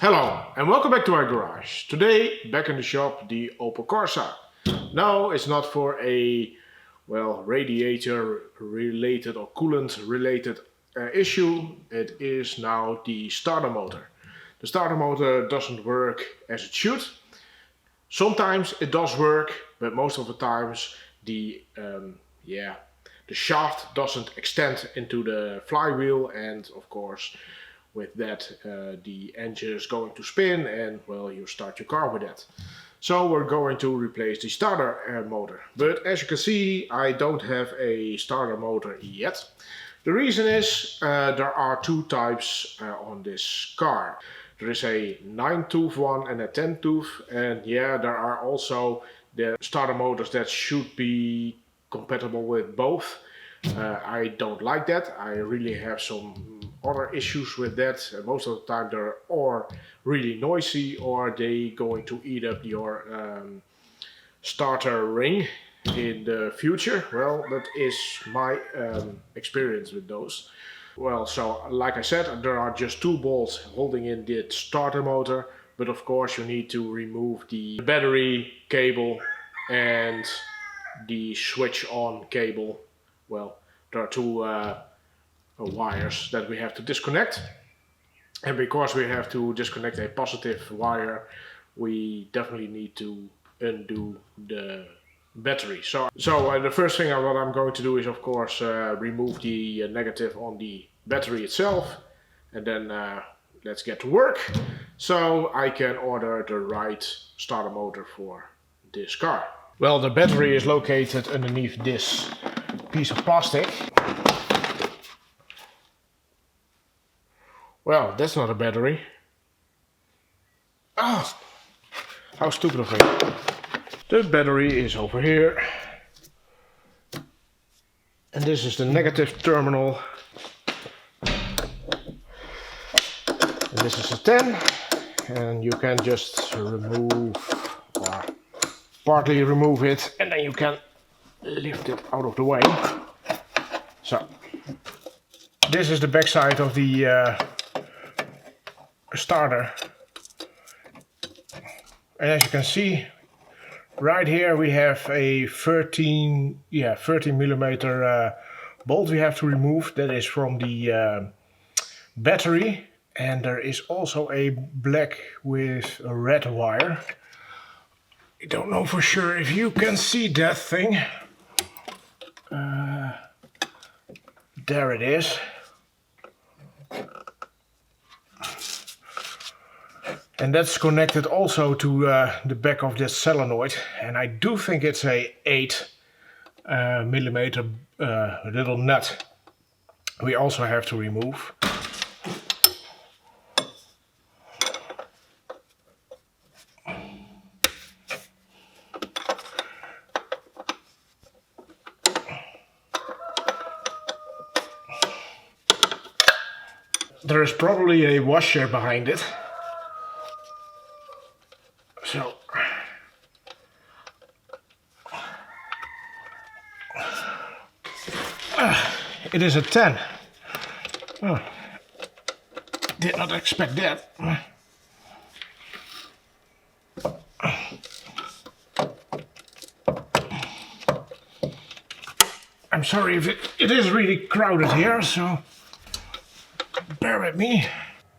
Hello and welcome back to my garage. Today back in the shop the Opel Corsa. Now it's not for a radiator related or coolant related issue. It is now the starter motor. The starter motor doesn't work as it should. Sometimes it does work, but most of the times the shaft doesn't extend into the flywheel, and of course with that the engine is going to spin and you start your car with that. So we're going to replace the starter motor. But as you can see, I don't have a starter motor yet. The reason is there are two types on this car. There is a 9-tooth one and a 10-tooth, and there are also the starter motors that should be compatible with both. I don't like that. I really have some other issues with that. Most of the time they're or really noisy or they going to eat up your starter ring in the future. Well, that is my experience with those. Well, so like I said, there are just two bolts holding in the starter motor, but of course you need to remove the battery cable and the switch on cable. Well, there are two wires that we have to disconnect, and because we have to disconnect a positive wire, we definitely need to undo the battery. So the first thing what I'm going to do is of course remove the negative on the battery itself, and then let's get to work so I can order the right starter motor for this car. Well, the battery is located underneath this piece of plastic. Well, that's not a battery. Oh, how stupid of me. The battery is over here. And this is the negative terminal. And this is a 10. And you can just remove or partly remove it, and then you can lift it out of the way. So this is the back side of the starter, and as you can see right here we have a 13 millimeter bolt we have to remove. That is from the battery, and there is also a black with a red wire. I don't know for sure if you can see that thing. There it is. And that's connected also to the back of this solenoid. And I do think it's a 8 millimeter little nut we also have to remove. There is probably a washer behind it. So it is a 10. Oh, did not expect that. I'm sorry if it is really crowded here, so bear with me.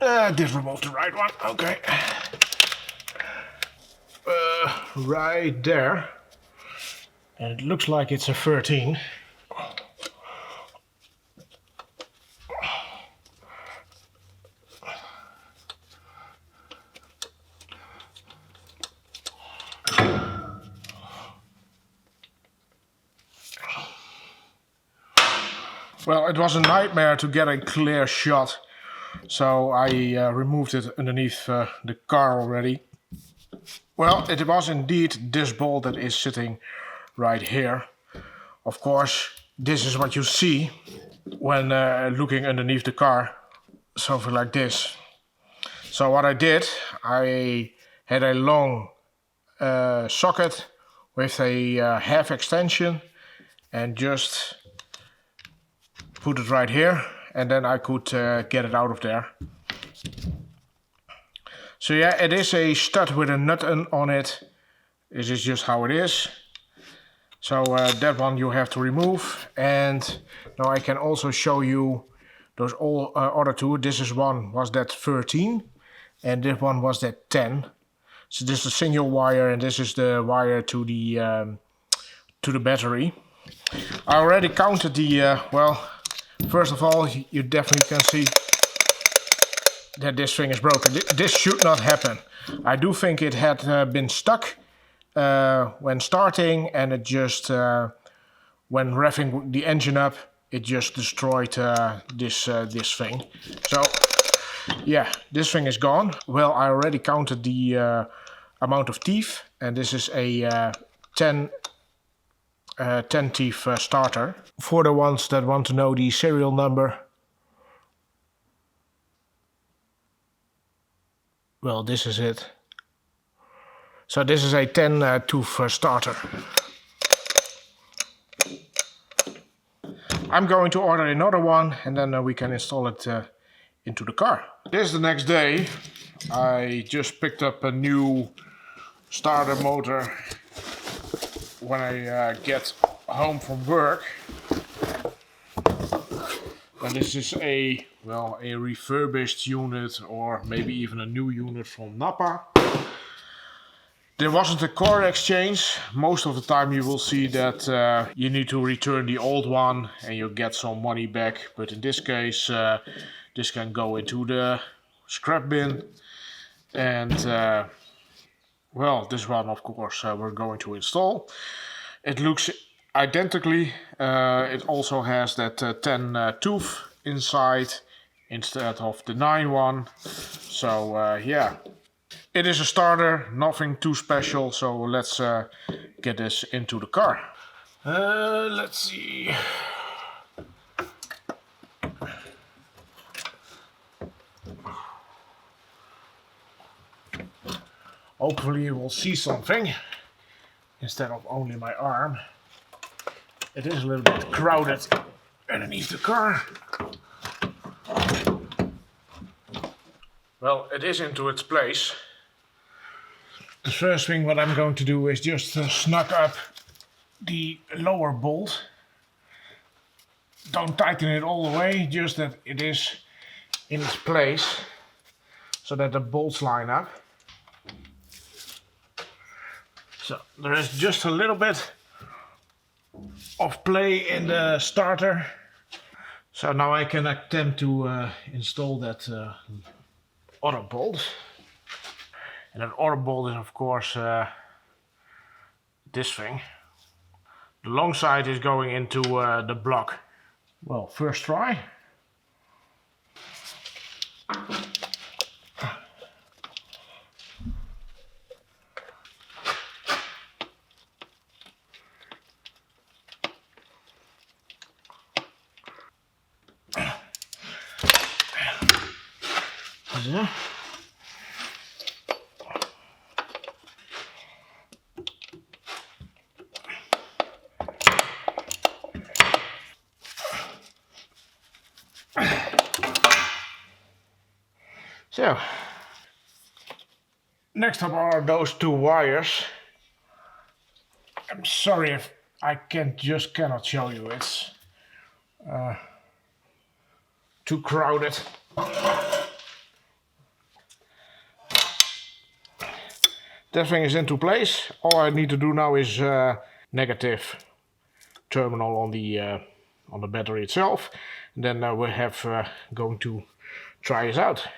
Did remove the right one. Okay. Right there. And it looks like it's a 13. Well, it was a nightmare to get a clear shot, so I removed it underneath the car already. Well, it was indeed this bolt that is sitting right here. Of course, this is what you see when looking underneath the car, something like this. So what I did, I had a long socket with a half extension and just put it right here, and then I could get it out of there. So yeah, it is a stud with a nut on it. This is just how it is. So that one you have to remove. And now I can also show you those all other two. This is one was that 13 and this one was that 10. So this is a single wire and this is the wire to the battery. I already counted the, well, first of all, you definitely can see that this thing is broken. This should not happen. I do think it had been stuck when starting, and it just, when revving the engine up, it just destroyed this thing. So, yeah, this thing is gone. Well, I already counted the amount of teeth, and this is a 10 teeth starter. For the ones that want to know the serial number, well, this is it. So this is a 10 tooth starter. I'm going to order another one and then we can install it into the car. This is the next day. I just picked up a new starter motor when I get home from work. And this is a, well, a refurbished unit or maybe even a new unit from Napa. There wasn't a core exchange. Most of the time you will see that you need to return the old one and you get some money back. But in this case, this can go into the scrap bin. And well, this one of course we're going to install. It looks identically. It also has that 10 tooth inside instead of the 9 one. So yeah. It is a starter, nothing too special, so let's get this into the car. Let's see. Hopefully you will see something instead of only my arm. It is a little bit crowded underneath the car. Well, it is into its place. The first thing what I'm going to do is just snug up the lower bolt. Don't tighten it all the way, just that it is in its place so that the bolts line up. So there is just a little bit of play in the starter. So now I can attempt to install that other bolt. And that other bolt is of course this thing. The long side is going into the block. Well, first try. So. So, next up are those two wires. I'm sorry if I cannot show you. It's too crowded. That thing is into place. All I need to do now is negative terminal on the battery itself. And then we have going to try this out.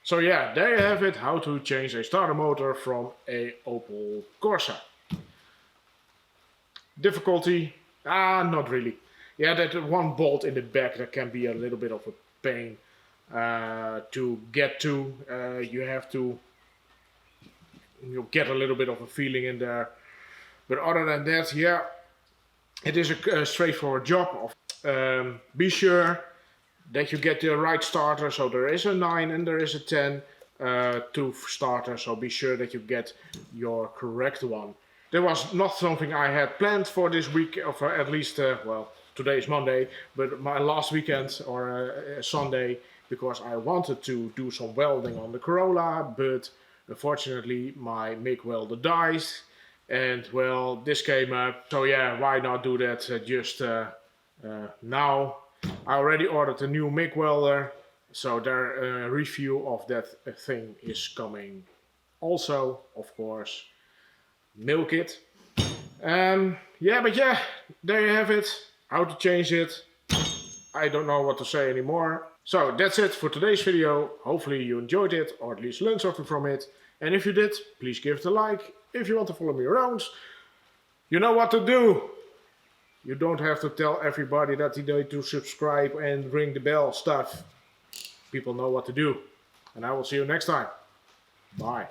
So yeah, there you have it, how to change a starter motor from a Opel Corsa. Difficulty? Not really. Yeah, that one bolt in the back, that can be a little bit of a pain to get to. You have to get a little bit of a feeling in there. But other than that, yeah, it is a straightforward job. Be sure that you get the right starter. So there is a 9 and there is a 10 tooth starter, so be sure that you get your correct one. That was not something I had planned for this week, or at least, well, today is Monday, but my last weekend or Sunday, because I wanted to do some welding on the Corolla, but unfortunately my MIG welder dies, and well, this came up, so yeah, why not do that just now. I already ordered a new MIG welder, so their review of that thing is coming also, of course. Milk it. Yeah, but yeah, there you have it. How to change it. I don't know what to say anymore. So that's it for today's video. Hopefully you enjoyed it, or at least learned something from it. And if you did, please give it a like. If you want to follow me around, you know what to do. You don't have to tell everybody that they need to subscribe and ring the bell stuff. People know what to do. And I will see you next time. Bye.